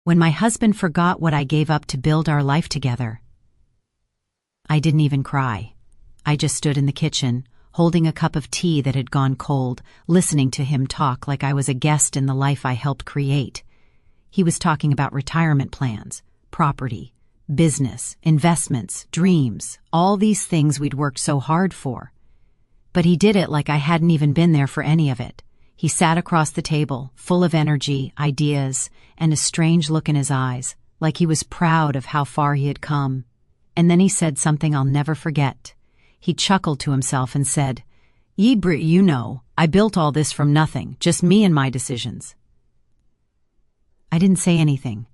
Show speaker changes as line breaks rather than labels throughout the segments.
When my husband forgot what I gave up to build our life together. I didn't even cry. I just stood in the kitchen, holding a cup of tea that had gone cold, listening to him talk like I was a guest in the life I helped create. He was talking about retirement plans, property, business, investments, dreams, all these things we'd worked so hard for. But he did it like I hadn't even been there for any of it. He sat across the table, full of energy, ideas, and a strange look in his eyes, like he was proud of how far he had come. And then he said something I'll never forget. He chuckled to himself and said, "Bri, you know, I built all this from nothing, just me and my decisions." I didn't say anything.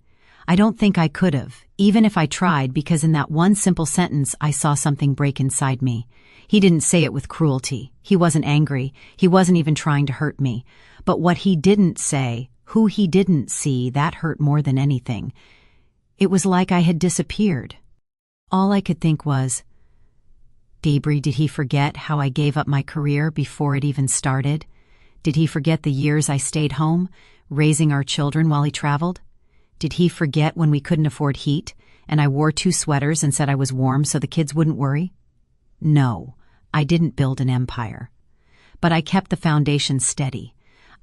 I don't think I could have, even if I tried, because in that one simple sentence I saw something break inside me. He didn't say it with cruelty. He wasn't angry. He wasn't even trying to hurt me. But what he didn't say, who he didn't see, that hurt more than anything. It was like I had disappeared. All I could think was, Bri, did he forget how I gave up my career before it even started? Did he forget the years I stayed home, raising our children while he traveled? Did he forget when we couldn't afford heat, and I wore 2 sweaters and said I was warm so the kids wouldn't worry? No, I didn't build an empire. But I kept the foundation steady.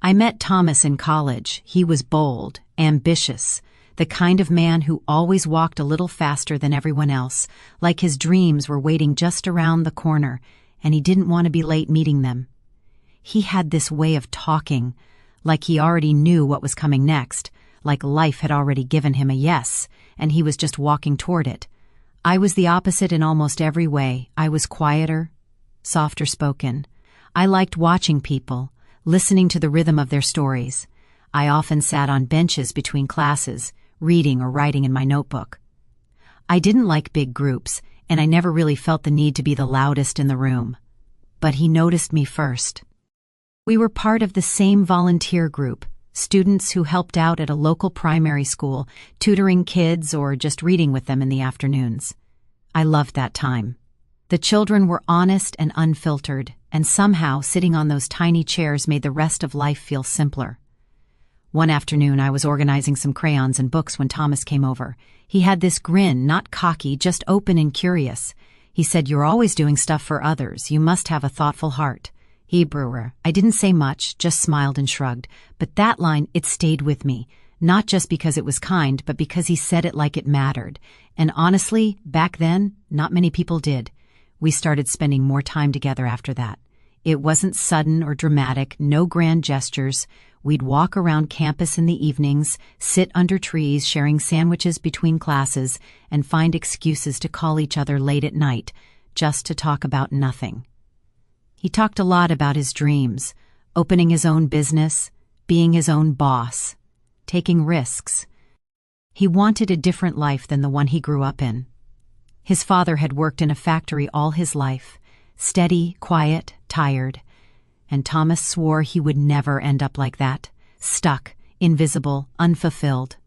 I met Thomas in college. He was bold, ambitious, the kind of man who always walked a little faster than everyone else, like his dreams were waiting just around the corner, and he didn't want to be late meeting them. He had this way of talking, like he already knew what was coming next, like life had already given him a yes, and he was just walking toward it. I was the opposite in almost every way. I was quieter, softer spoken. I liked watching people, listening to the rhythm of their stories. I often sat on benches between classes, reading or writing in my notebook. I didn't like big groups, and I never really felt the need to be the loudest in the room. But he noticed me first. We were part of the same volunteer group, students who helped out at a local primary school, tutoring kids or just reading with them in the afternoons. I loved that time. The children were honest and unfiltered, and somehow sitting on those tiny chairs made the rest of life feel simpler. One afternoon I was organizing some crayons and books when Thomas came over. He had this grin, not cocky, just open and curious. He said, "You're always doing stuff for others. You must have a thoughtful heart." Brewer. I didn't say much, just smiled and shrugged. But that line, it stayed with me, not just because it was kind, but because he said it like it mattered. And honestly, back then, not many people did. We started spending more time together after that. It wasn't sudden or dramatic, no grand gestures. We'd walk around campus in the evenings, sit under trees sharing sandwiches between classes, and find excuses to call each other late at night, just to talk about nothing. He talked a lot about his dreams, opening his own business, being his own boss, taking risks. He wanted a different life than the one he grew up in. His father had worked in a factory all his life, steady, quiet, tired. And Thomas swore he would never end up like that, stuck, invisible, unfulfilled.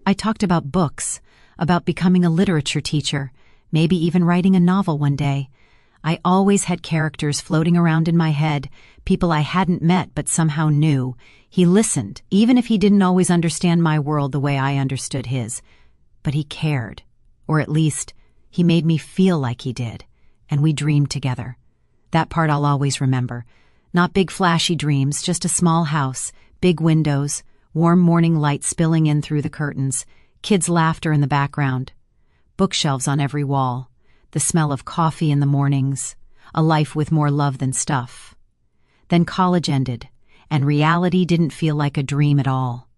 I talked about books, about becoming a literature teacher, maybe even writing a novel one day. I always had characters floating around in my head, people I hadn't met but somehow knew. He listened, even if he didn't always understand my world the way I understood his. But he cared, or at least, he made me feel like he did, and we dreamed together. That part I'll always remember. Not big flashy dreams, just a small house, big windows, warm morning light spilling in through the curtains, kids' laughter in the background, bookshelves on every wall, the smell of coffee in the mornings, a life with more love than stuff. Then college ended, and reality didn't feel like a dream at all.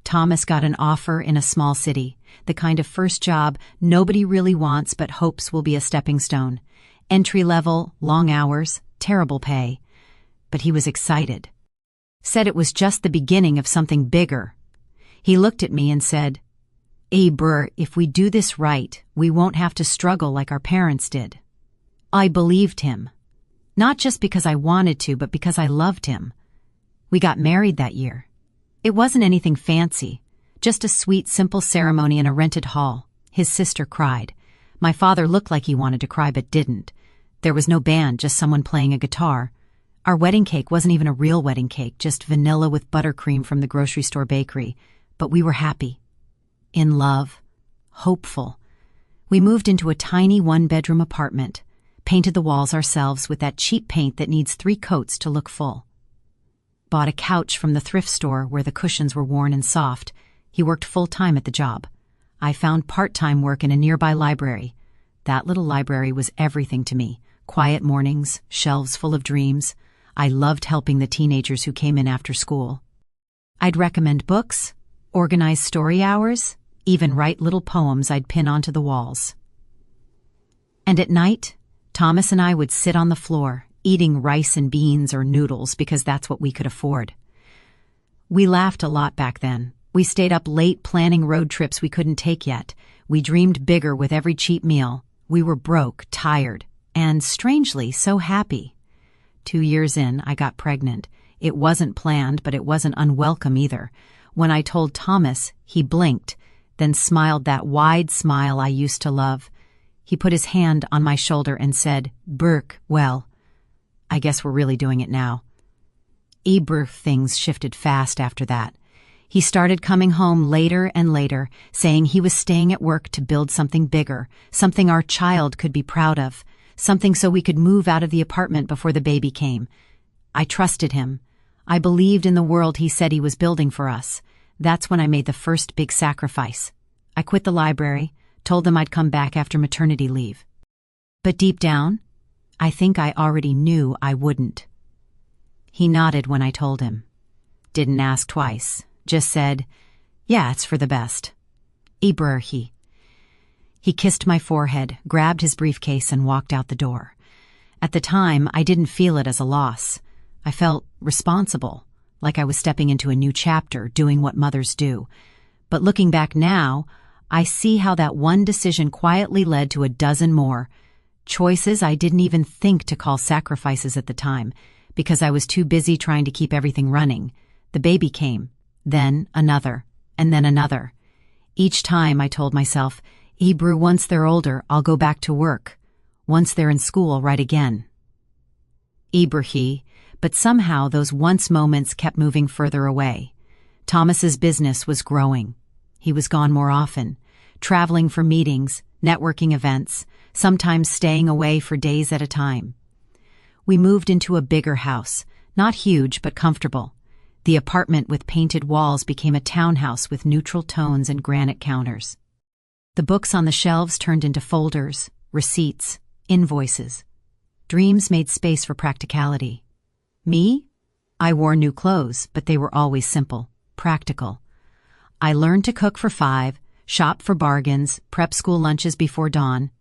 Thomas got an offer in a small city, the kind of first job nobody really wants but hopes will be a stepping stone. Entry level, long hours, terrible pay. But he was excited. Said it was just the beginning of something bigger. He looked at me and said, Brr, if we do this right, we won't have to struggle like our parents did." I believed him. Not just because I wanted to, but because I loved him. We got married that year. It wasn't anything fancy, just a sweet, simple ceremony in a rented hall. His sister cried. My father looked like he wanted to cry but didn't. There was no band, just someone playing a guitar. Our wedding cake wasn't even a real wedding cake, just vanilla with buttercream from the grocery store bakery. But we were happy. in love, hopeful. We moved into a tiny one-bedroom apartment, painted the walls ourselves with that cheap paint that needs 3 coats to look full. Bought a couch from the thrift store where the cushions were worn and soft. He worked full-time at the job. I found part-time work in a nearby library. That little library was everything to me. Quiet mornings, shelves full of dreams. I loved helping the teenagers who came in after school. I'd recommend books, organize story hours, even write little poems I'd pin onto the walls. And at night, Thomas and I would sit on the floor, eating rice and beans or noodles because that's what we could afford. We laughed a lot back then. We stayed up late planning road trips we couldn't take yet. We dreamed bigger with every cheap meal. We were broke, tired, and strangely so happy. 2 years in, I got pregnant. It wasn't planned, but it wasn't unwelcome either. When I told Thomas, he blinked, then smiled that wide smile I used to love. He put his hand on my shoulder and said, "Burke, well, I guess we're really doing it now." Things shifted fast after that. He started coming home later and later, saying he was staying at work to build something bigger, something our child could be proud of, something so we could move out of the apartment before the baby came. I trusted him. I believed in the world he said he was building for us. That's when I made the first big sacrifice. I quit the library, told them I'd come back after maternity leave. But deep down, I think I already knew I wouldn't. He nodded when I told him. Didn't ask twice, just said, "Yeah, it's for the best." He kissed my forehead, grabbed his briefcase, and walked out the door. At the time, I didn't feel it as a loss. I felt responsible, like I was stepping into a new chapter, doing what mothers do. But looking back now, I see how that one decision quietly led to a dozen more. Choices I didn't even think to call sacrifices at the time, because I was too busy trying to keep everything running. The baby came, then another, and then another. Each time I told myself, once they're older, I'll go back to work. Once they're in school, right again. But somehow those once moments kept moving further away. Thomas's business was growing. He was gone more often, traveling for meetings, networking events, sometimes staying away for days at a time. We moved into a bigger house, not huge but comfortable. The apartment with painted walls became a townhouse with neutral tones and granite counters. The books on the shelves turned into folders, receipts, invoices. Dreams made space for practicality. Me? I wore new clothes, but they were always simple, practical. I learned to cook for 5, shop for bargains, prep school lunches before dawn.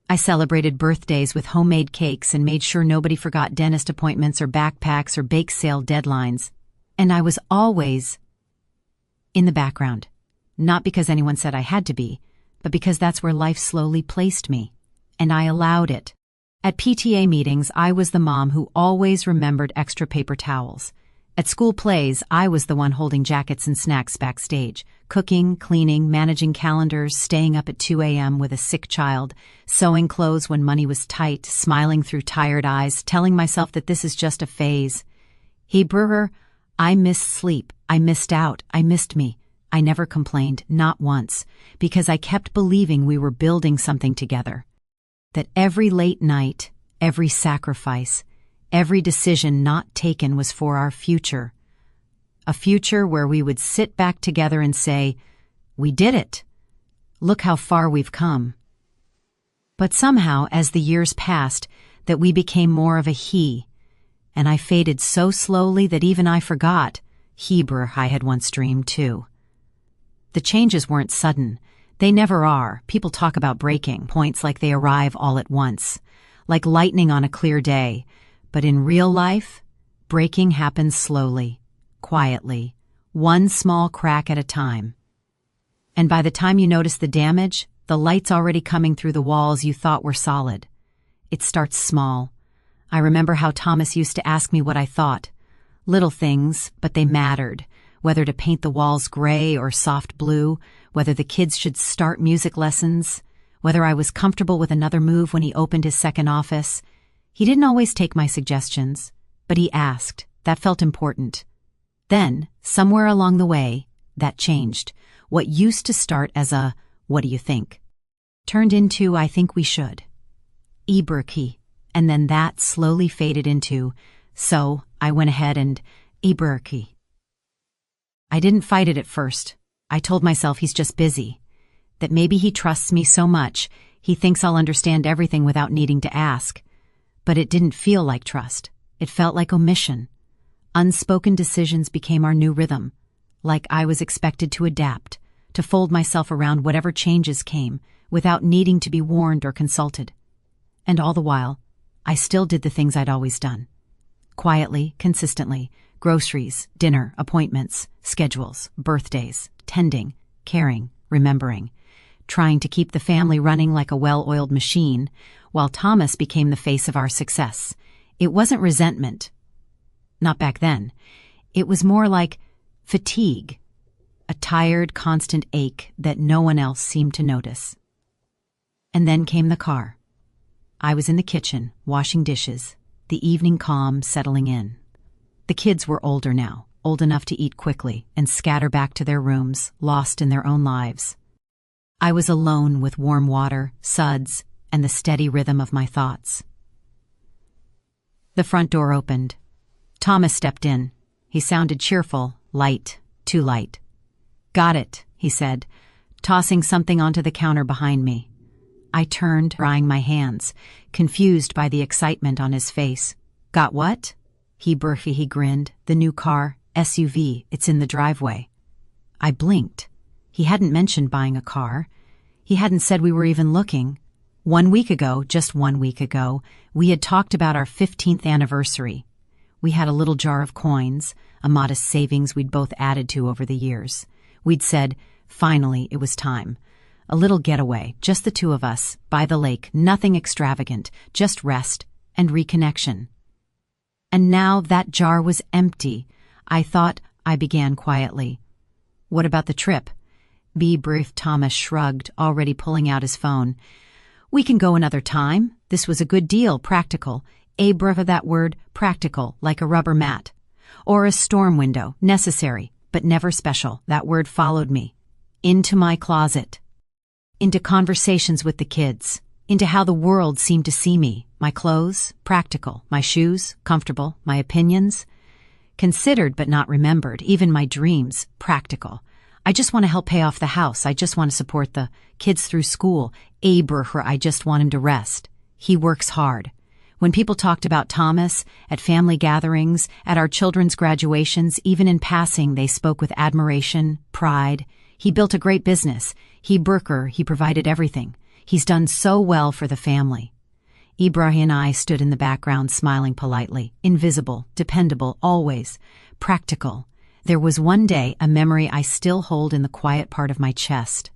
I celebrated birthdays with homemade cakes and made sure nobody forgot dentist appointments or backpacks or bake sale deadlines. And I was always in the background, not because anyone said I had to be, but because that's where life slowly placed me, and I allowed it. At PTA meetings, I was the mom who always remembered extra paper towels. At school plays, I was the one holding jackets and snacks backstage, cooking, cleaning, managing calendars, staying up at 2 a.m. with a sick child, sewing clothes when money was tight, smiling through tired eyes, telling myself that this is just a phase. I missed sleep, I missed out, I missed me. I never complained, not once, because I kept believing we were building something together. That every late night, every sacrifice, every decision not taken was for our future. A future where we would sit back together and say, "We did it. Look how far we've come." But somehow, as the years passed, that we became more of a he, and I faded so slowly that even I forgot I had once dreamed too. The changes weren't sudden. They never are. People talk about breaking points like they arrive all at once, like lightning on a clear day. But in real life, breaking happens slowly, quietly, one small crack at a time. And by the time you notice the damage, the light's already coming through the walls you thought were solid. It starts small. I remember how Thomas used to ask me what I thought. Little things, but they mattered. Whether to paint the walls gray or soft blue, whether the kids should start music lessons, whether I was comfortable with another move when he opened his second office. He didn't always take my suggestions, but he asked. That felt important. Then, somewhere along the way, that changed. what used to start as a, "What do you think?" turned into, "I think we should." Ibraki. And then that slowly faded into, "So I went ahead and Ibraki." I didn't fight it at first. I told myself he's just busy. That maybe he trusts me so much, he thinks I'll understand everything without needing to ask. But it didn't feel like trust. It felt like omission. Unspoken decisions became our new rhythm. Like I was expected to adapt, to fold myself around whatever changes came, without needing to be warned or consulted. And all the while, I still did the things I'd always done. Quietly, consistently, groceries, dinner, appointments, schedules, birthdays, tending, caring, remembering, trying to keep the family running like a well-oiled machine, while Thomas became the face of our success. It wasn't resentment. Not back then. It was more like fatigue, a tired, constant ache that no one else seemed to notice. And then came the car. I was in the kitchen, washing dishes, the evening calm settling in. The kids were older now, old enough to eat quickly and scatter back to their rooms, lost in their own lives. I was alone with warm water, suds, and the steady rhythm of my thoughts. The front door opened. Thomas stepped in. He sounded cheerful, light, too light. "Got it," he said, tossing something onto the counter behind me. I turned, drying my hands, confused by the excitement on his face. "Got what?" He grinned. "The new car, SUV, it's in the driveway." I blinked. He hadn't mentioned buying a car. He hadn't said we were even looking. 1 week ago, just 1 week ago, we had talked about our 15th anniversary. We had a little jar of coins, a modest savings we'd both added to over the years. We'd said, finally, it was time. A little getaway, just the two of us, by the lake, nothing extravagant, just rest and reconnection. And now that jar was empty. I began quietly. "What about the trip?" Thomas shrugged, already pulling out his phone. "We can go another time. This was a good deal, practical. That word, practical, like a rubber mat. Or a storm window, necessary, but never special." That word followed me. Into my closet. Into conversations with the kids. Into how the world seemed to see me. My clothes, practical. My shoes, comfortable. My opinions, considered but not remembered. Even my dreams, practical. I just want to help pay off the house. I just want to support the kids through school. I just want him to rest. He works hard. When people talked about Thomas, at family gatherings, at our children's graduations, even in passing, they spoke with admiration, pride. He built a great business. He provided everything. He's done so well for the family. Ibrahim and I stood in the background smiling politely, invisible, dependable, always, practical. There was one day, a memory I still hold in the quiet part of my chest.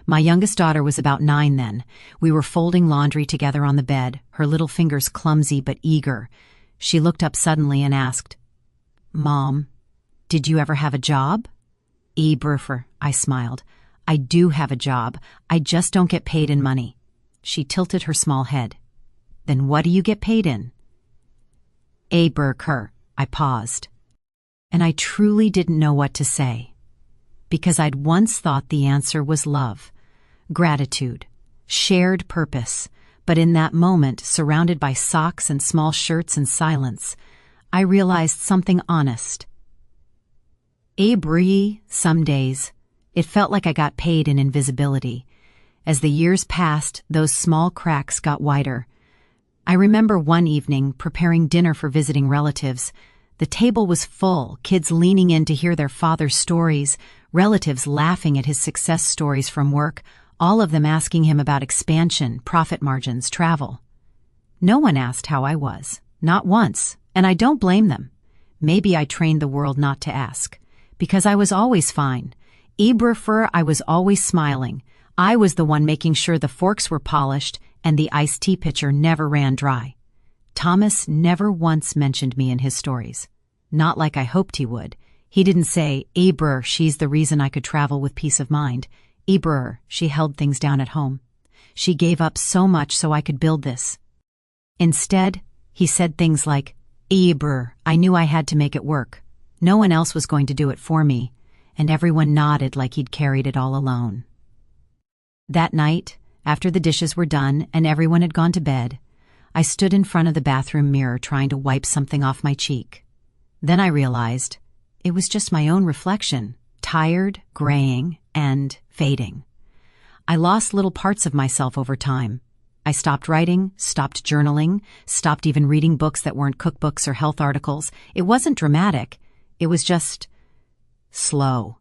My youngest daughter was about 9 then. We were folding laundry together on the bed, her little fingers clumsy but eager. She looked up suddenly and asked, "Mom, did you ever have a job?" I smiled. "I do have a job. I just don't get paid in money." She tilted her small head. "Then what do you get paid in?" I paused. And I truly didn't know what to say. Because I'd once thought the answer was love, gratitude, shared purpose. But in that moment, surrounded by socks and small shirts and silence, I realized something honest. Some days, it felt like I got paid in invisibility. As the years passed, those small cracks got wider. I remember one evening preparing dinner for visiting relatives. The table was full, kids leaning in to hear their father's stories, relatives laughing at his success stories from work, all of them asking him about expansion, profit margins, travel. No one asked how I was, not once, and I don't blame them. Maybe I trained the world not to ask. Because I was always fine. I was always smiling. I was the one making sure the forks were polished and the iced tea pitcher never ran dry. Thomas never once mentioned me in his stories. Not like I hoped he would. He didn't say, she's the reason I could travel with peace of mind. She held things down at home. She gave up so much so I could build this. Instead, he said things like, I knew I had to make it work. No one else was going to do it for me. and everyone nodded like he'd carried it all alone. That night, after the dishes were done and everyone had gone to bed, I stood in front of the bathroom mirror trying to wipe something off my cheek. Then I realized it was just my own reflection, tired, graying, and fading. I lost little parts of myself over time. I stopped writing, stopped journaling, stopped even reading books that weren't cookbooks or health articles. It wasn't dramatic. It was just slow.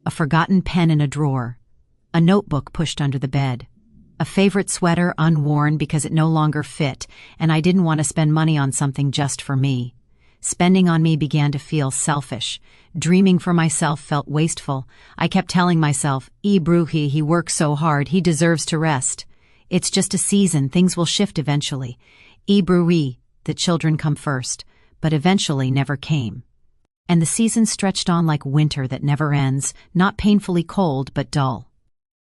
A forgotten pen in a drawer, a notebook pushed under the bed, a favorite sweater unworn because it no longer fit, and I didn't want to spend money on something just for me. Spending on me began to feel selfish. Dreaming for myself felt wasteful. I kept telling myself, Bruhi, he works so hard, he deserves to rest. It's just a season, things will shift eventually. Bruhi, the children come first, but eventually never came. And the season stretched on like winter that never ends, not painfully cold, but dull.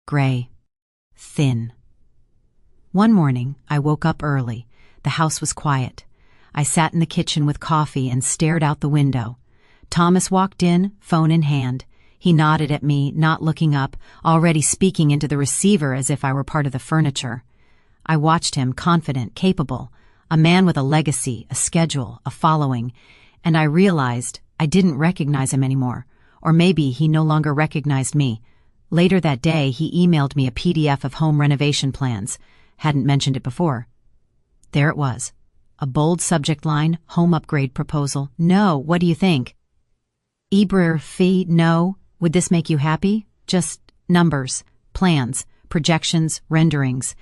Gray. Thin. One morning, I woke up early. The house was quiet. I sat in the kitchen with coffee and stared out the window. Thomas walked in, phone in hand. He nodded at me, not looking up, already speaking into the receiver as if I were part of the furniture. I watched him, confident, capable, a man with a legacy, a schedule, a following, and I realized I didn't recognize him anymore, or maybe he no longer recognized me. Later that day, he emailed me a PDF of home renovation plans. Hadn't mentioned it before. There it was. A bold subject line, home upgrade proposal. No, what do you think? Fee, no. Would this make you happy? Just numbers, plans, projections, renderings.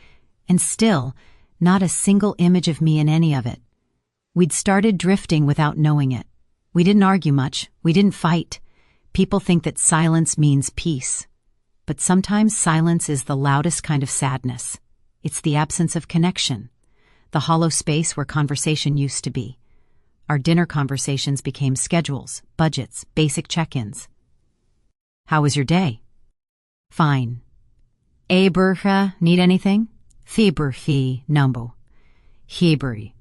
And still, not a single image of me in any of it. We'd started drifting without knowing it. We didn't argue much. We didn't fight. People think that silence means peace. But sometimes silence is the loudest kind of sadness. It's the absence of connection. The hollow space where conversation used to be. Our dinner conversations became schedules, budgets, basic check-ins. How was your day? Fine. Burha, need anything? Fi numbo. Hebri.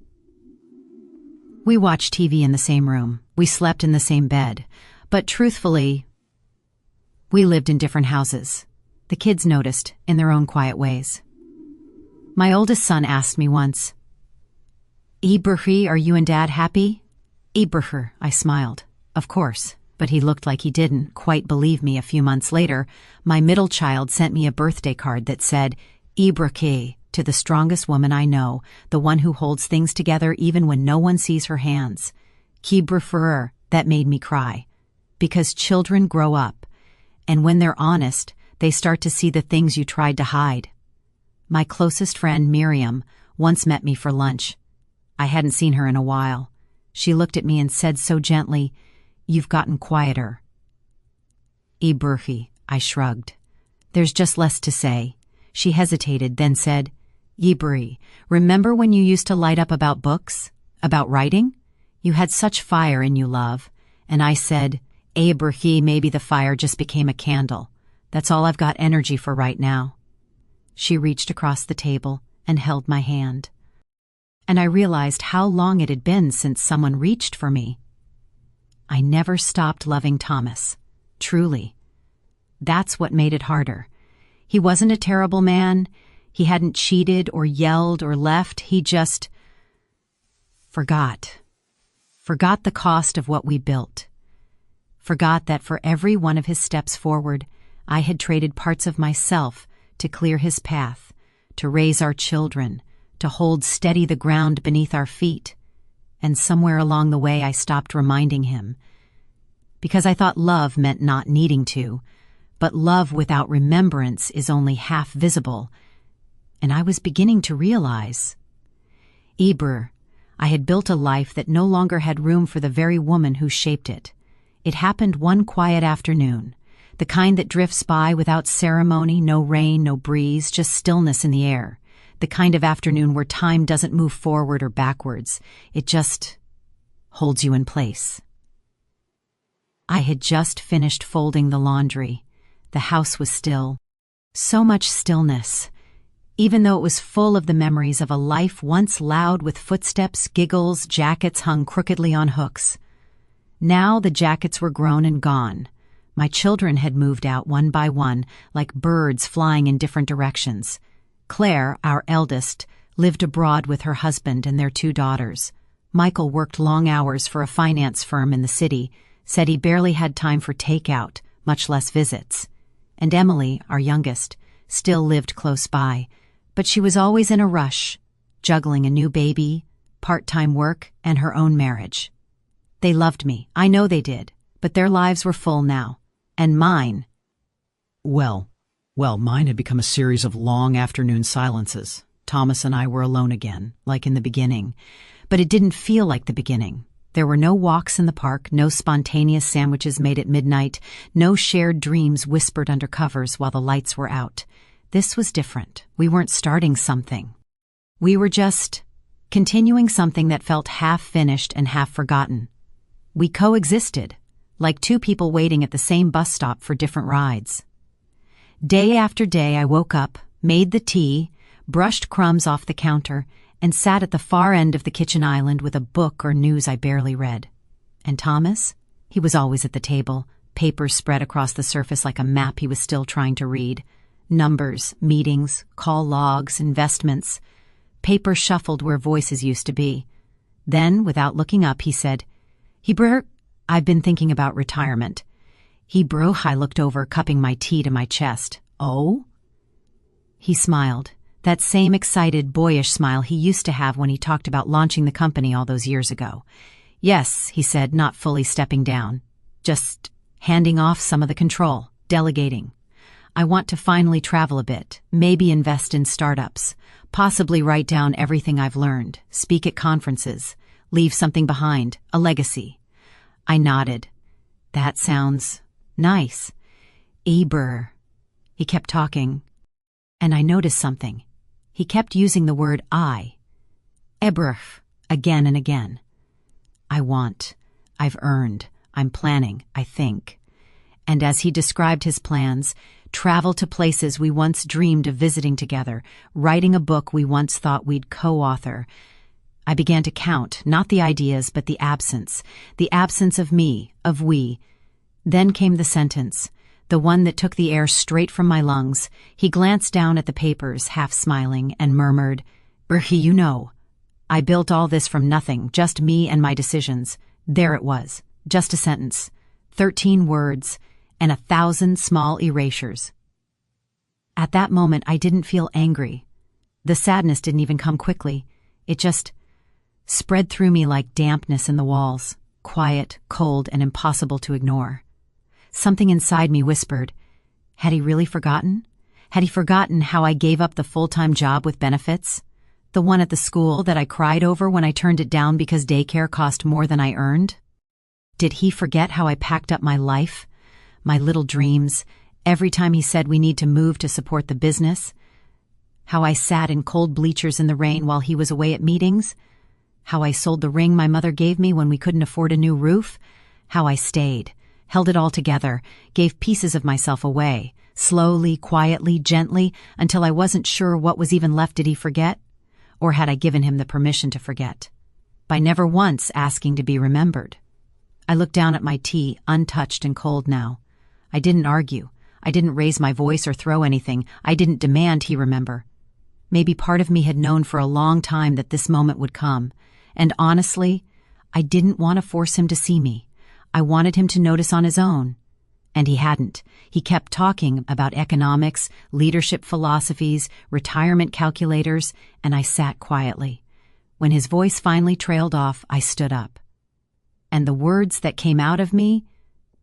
We watched TV in the same room. We slept in the same bed. But truthfully, we lived in different houses. The kids noticed, in their own quiet ways. My oldest son asked me once, Ibrahim, are you and Dad happy? Ibrahim, I smiled. Of course, but he looked like he didn't quite believe me. A few months later, my middle child sent me a birthday card that said, Ibrahim, to the strongest woman I know, the one who holds things together even when no one sees her hands. Kibrafur, that made me cry. Because children grow up, and when they're honest, they start to see the things you tried to hide. My closest friend, Miriam, once met me for lunch. I hadn't seen her in a while. She looked at me and said so gently, You've gotten quieter. Ibrahim, I shrugged. There's just less to say. She hesitated, then said, Ibrahim, remember when you used to light up about books? About writing? You had such fire in you, love. And I said, Ibrahim, maybe the fire just became a candle. That's all I've got energy for right now. She reached across the table and held my hand. And I realized how long it had been since someone reached for me. I never stopped loving Thomas. Truly. That's what made it harder. He wasn't a terrible man. He hadn't cheated or yelled or left. He just forgot. Forgot the cost of what we built. Forgot that for every one of his steps forward, I had traded parts of myself to clear his path, to raise our children, to hold steady the ground beneath our feet. And somewhere along the way I stopped reminding him. Because I thought love meant not needing to, but love without remembrance is only half visible. And I was beginning to realize. I had built a life that no longer had room for the very woman who shaped it. It happened one quiet afternoon, the kind that drifts by without ceremony, no rain, no breeze, just stillness in the air. The kind of afternoon where time doesn't move forward or backwards. It just holds you in place. I had just finished folding the laundry. The house was still. So much stillness, even though it was full of the memories of a life once loud with footsteps, giggles, jackets hung crookedly on hooks. Now the jackets were grown and gone. My children had moved out one by one, like birds flying in different directions. Claire, our eldest, lived abroad with her husband and their 2 daughters. Michael worked long hours for a finance firm in the city, said he barely had time for takeout, much less visits. And Emily, our youngest, still lived close by, but she was always in a rush, juggling a new baby, part-time work, and her own marriage. They loved me, I know they did, but their lives were full now. And mine.
Well, mine had become a series of long afternoon silences. Thomas and I were alone again, like in the beginning. But it didn't feel like the beginning. There were no walks in the park, no spontaneous sandwiches made at midnight, no shared dreams whispered under covers while the lights were out. This was different. We weren't starting something. We were just continuing something that felt half finished and half forgotten. We coexisted, like 2 people waiting at the same bus stop for different rides. Day after day I woke up, made the tea, brushed crumbs off the counter, and sat at the far end of the kitchen island with a book or news I barely read. And Thomas? He was always at the table, papers spread across the surface like a map he was still trying to read. Numbers, meetings, call logs, investments. Paper shuffled where voices used to be. Then, without looking up, he said, "Hebrew, I've been thinking about retirement." Hebrew, I looked over, cupping my tea to my chest. "Oh?" He smiled, that same excited, boyish smile he used to have when he talked about launching the company all those years ago. "Yes," he said, not fully stepping down. "Just handing off some of the control, delegating. I want to finally travel a bit, maybe invest in startups, possibly write down everything I've learned, speak at conferences, leave something behind, a legacy." I nodded. "That sounds nice." "Eber." He kept talking, and I noticed something. He kept using the word I. Ebrach, again and again. I want, I've earned, I'm planning, I think. And as he described his plans, travel to places we once dreamed of visiting together, writing a book we once thought we'd co-author, I began to count, not the ideas, but the absence of me, of we. Then came the sentence, the one that took the air straight from my lungs. He glanced down at the papers, half smiling, and murmured, "Berhe, you know, I built all this from nothing, just me and my decisions." There it was, just a sentence, 13 words, and 1,000 small erasures. At that moment, I didn't feel angry. The sadness didn't even come quickly. It just spread through me like dampness in the walls, quiet, cold, and impossible to ignore. Something inside me whispered, had he really forgotten? Had he forgotten how I gave up the full-time job with benefits? The one at the school that I cried over when I turned it down because daycare cost more than I earned? Did he forget how I packed up my life, my little dreams, every time he said we need to move to support the business? How I sat in cold bleachers in the rain while he was away at meetings? How I sold the ring my mother gave me when we couldn't afford a new roof? How I stayed, held it all together, gave pieces of myself away, slowly, quietly, gently, until I wasn't sure what was even left. Did he forget? Or had I given him the permission to forget? By never once asking to be remembered. I looked down at my tea, untouched and cold now. I didn't argue. I didn't raise my voice or throw anything. I didn't demand he remember. Maybe part of me had known for a long time that this moment would come. And honestly, I didn't want to force him to see me. I wanted him to notice on his own. And he hadn't. He kept talking about economics, leadership philosophies, retirement calculators, and I sat quietly. When his voice finally trailed off, I stood up. And the words that came out of me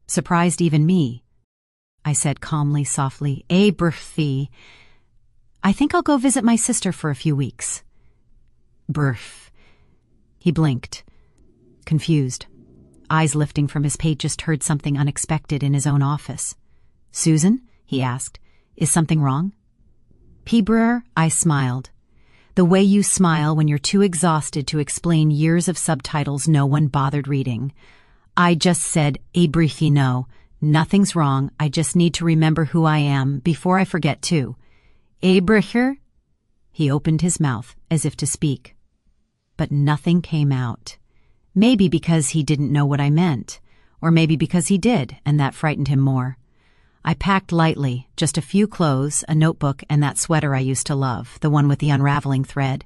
surprised even me. I said calmly, softly, "Berthi, I think I'll go visit my sister for a few weeks." Berth. He blinked, confused. Eyes lifting from his page, just heard something unexpected in his own office. "Susan?" he asked. "Is something wrong?" "Pibrer," I smiled. The way you smile when you're too exhausted to explain years of subtitles no one bothered reading. I just said, "Briefy, no. Nothing's wrong. I just need to remember who I am before I forget too." "Bricher?" He opened his mouth as if to speak. But nothing came out. Maybe because he didn't know what I meant,
Or maybe because he did, and that frightened him more. I packed lightly, just a few clothes, a notebook, and that sweater I used to love, the one with the unraveling thread.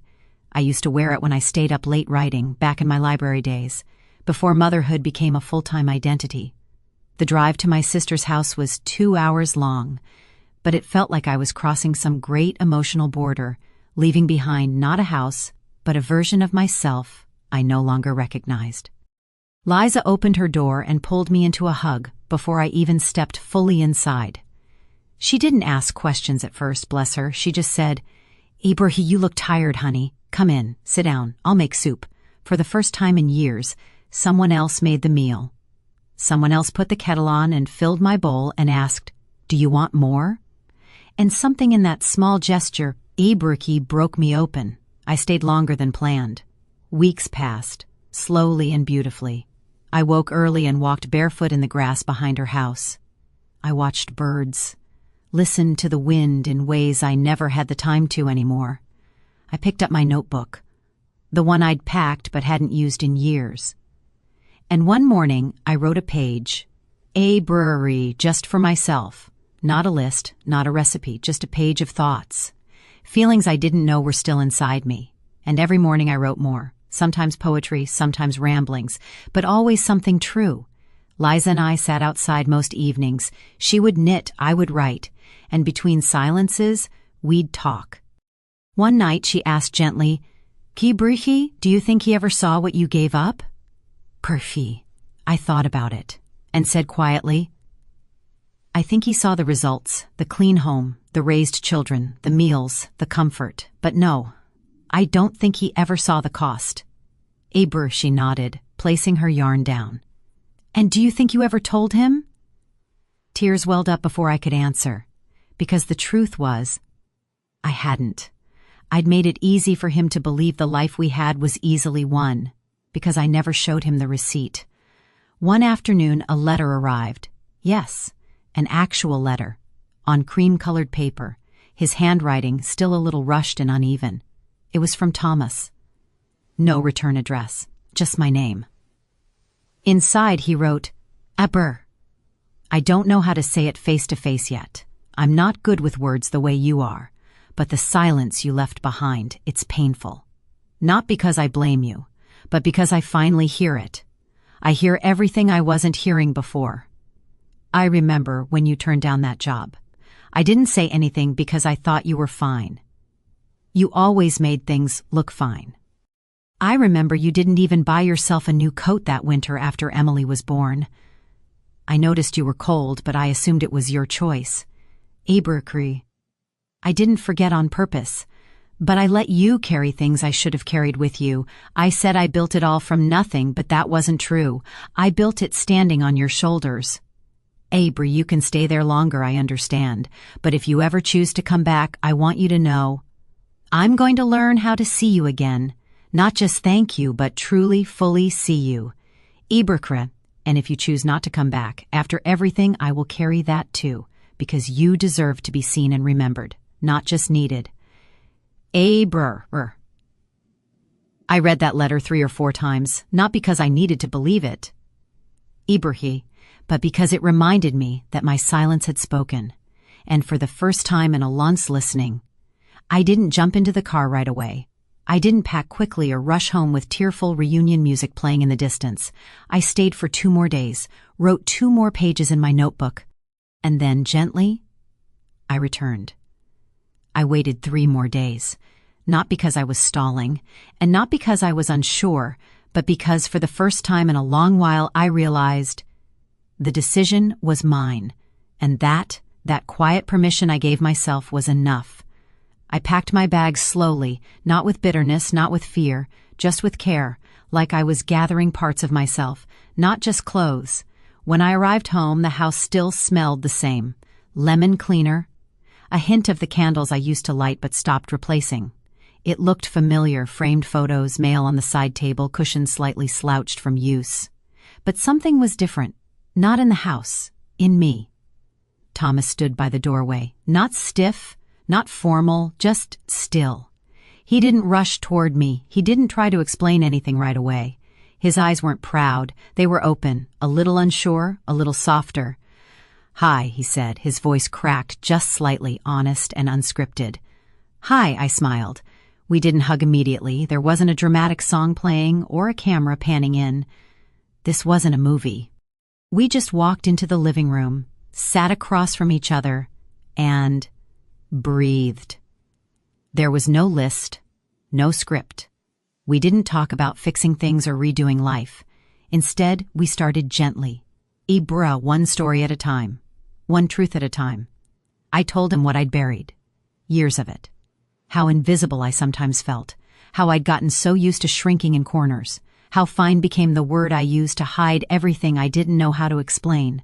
I used to wear it when I stayed up late writing, back in my library days, before motherhood became a full-time identity. The drive to my sister's house was 2 hours long, but it felt like I was crossing some great emotional border, leaving behind not a house, but a version of myself I no longer recognized. Liza opened her door and pulled me into a hug before I even stepped fully inside. She didn't ask questions at first, bless her. She just said, "Ibrahim, you look tired, honey. Come in, sit down, I'll make soup." For the first time in years, someone else made the meal. Someone else put the kettle on and filled my bowl and asked, "Do you want more?" And something in that small gesture, Ibrahim, broke me open. I stayed longer than planned. Weeks passed, slowly and beautifully. I woke early and walked barefoot in the grass behind her house. I watched birds, listened to the wind in ways I never had the time to anymore. I picked up my notebook, the one I'd packed but hadn't used in years. And one morning I wrote a page, a brewery, just for myself. Not a list, not a recipe, just a page of thoughts. Feelings I didn't know were still inside me. And every morning I wrote more. Sometimes poetry, sometimes ramblings, but always something true. Liza and I sat outside most evenings. She would knit, I would write, and between silences, we'd talk. One night she asked gently, "Kibrihi, do you think he ever saw what you gave up?" "Perfi." I thought about it, and said quietly, "I think he saw the results, the clean home, the raised children, the meals, the comfort, but no, I don't think he ever saw the cost." "Aber," she nodded, placing her yarn down. "And do you think you ever told him?" Tears welled up before I could answer, because the truth was, I hadn't. I'd made it easy for him to believe the life we had was easily won, because I never showed him the receipt. One afternoon, a letter arrived. Yes, an actual letter, on cream-colored paper, his handwriting still a little rushed and uneven. It was from Thomas. No return address, just my name. Inside he wrote, "Aber." I don't know how to say it face to face yet. I'm not good with words the way you are, but the silence you left behind, it's painful. Not because I blame you, but because I finally hear it. I hear everything I wasn't hearing before. I remember when you turned down that job. I didn't say anything because I thought you were fine. You always made things look fine. I remember you didn't even buy yourself a new coat that winter after Emily was born. I noticed you were cold, but I assumed it was your choice. Ibrahim. I didn't forget on purpose, but I let you carry things I should have carried with you. I said I built it all from nothing, but that wasn't true. I built it standing on your shoulders. Abri, you can stay there longer, I understand, but if you ever choose to come back, I want you to know I'm going to learn how to see you again. Not just thank you, but truly, fully see you. Ibrahim, and if you choose not to come back, after everything, I will carry that too, because you deserve to be seen and remembered, not just needed. Abr. I read that letter 3 or 4 times, not because I needed to believe it, Ibrahim, but because it reminded me that my silence had spoken, and for the first time in a month's listening, I didn't jump into the car right away. I didn't pack quickly or rush home with tearful reunion music playing in the distance. I stayed for 2 more days, wrote 2 more pages in my notebook, and then gently, I returned. I waited 3 more days, not because I was stalling, and not because I was unsure, but because for the first time in a long while I realized the decision was mine, and that quiet permission I gave myself was enough. I packed my bags slowly, not with bitterness, not with fear, just with care, like I was gathering parts of myself, not just clothes. When I arrived home, the house still smelled the same. Lemon cleaner, a hint of the candles I used to light but stopped replacing. It looked familiar, framed photos, mail on the side table, cushions slightly slouched from use. But something was different, not in the house, in me. Thomas stood by the doorway, not stiff, not formal, just still. He didn't rush toward me. He didn't try to explain anything right away. His eyes weren't proud, they were open, a little unsure, a little softer. "Hi," he said, his voice cracked just slightly, honest and unscripted. "Hi," I smiled. We didn't hug immediately, there wasn't a dramatic song playing or a camera panning in. This wasn't a movie. We just walked into the living room, sat across from each other, and breathed. There was no list, no script. We didn't talk about fixing things or redoing life. Instead, we started gently. Ibra, one story at a time, one truth at a time. I told him what I'd buried. Years of it. How invisible I sometimes felt. How I'd gotten so used to shrinking in corners. How fine became the word I used to hide everything I didn't know how to explain.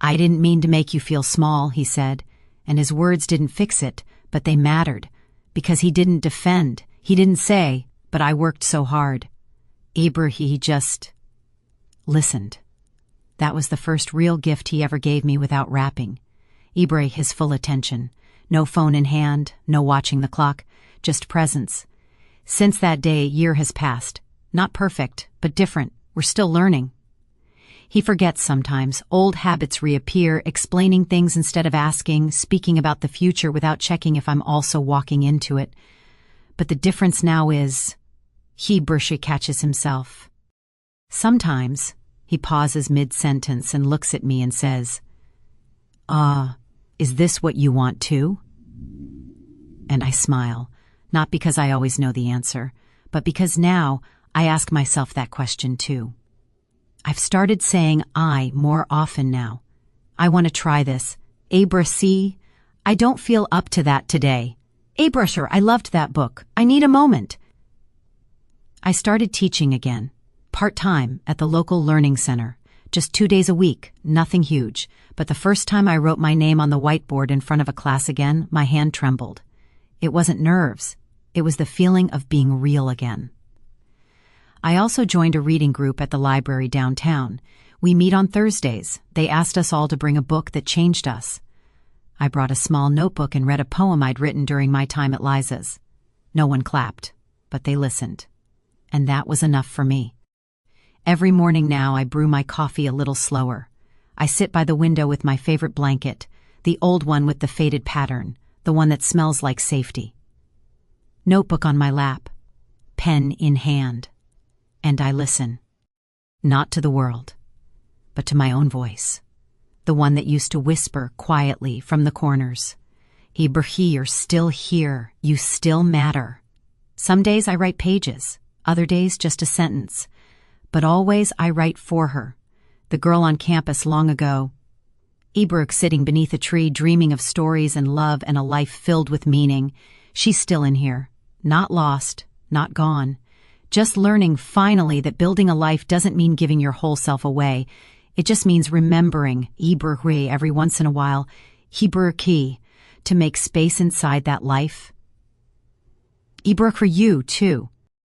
"I didn't mean to make you feel small," he said, and his words didn't fix it, but they mattered, because he didn't defend, he didn't say, "But I worked so hard." Ibra, he just listened. That was the first real gift he ever gave me without rapping. Ibra, his full attention. No phone in hand, no watching the clock, just presence. Since that day, a year has passed. Not perfect, but different. We're still learning. He forgets sometimes. Old habits reappear, explaining things instead of asking, speaking about the future without checking if I'm also walking into it. But the difference now is, Ibra catches himself. Sometimes, he pauses mid-sentence and looks at me and says, "Is this what you want too?" And I smile, not because I always know the answer, but because now I ask myself that question too. I've started saying "I" more often now. I want to try this. Ibra, see, I don't feel up to that today. Ibra, sure, I loved that book. I need a moment. I started teaching again, part-time at the local learning center. Just 2 days a week, nothing huge. But the first time I wrote my name on the whiteboard in front of a class again, my hand trembled. It wasn't nerves. It was the feeling of being real again. I also joined a reading group at the library downtown. We meet on Thursdays. They asked us all to bring a book that changed us. I brought a small notebook and read a poem I'd written during my time at Liza's. No one clapped, but they listened. And that was enough for me. Every morning now I brew my coffee a little slower. I sit by the window with my favorite blanket, the old one with the faded pattern, the one that smells like safety. Notebook on my lap, pen in hand. And I listen. Not to the world, but to my own voice. The one that used to whisper quietly from the corners. Ibra, you're still here. You still matter. Some days I write pages, other days just a sentence. But always I write for her. The girl on campus long ago. Ibra, sitting beneath a tree dreaming of stories and love and a life filled with meaning. She's still in here. Not lost, not gone. Just learning finally that building a life doesn't mean giving your whole self away. It just means remembering Ibra every once in a while, Ibra, to make space inside that life. Ibra, you too.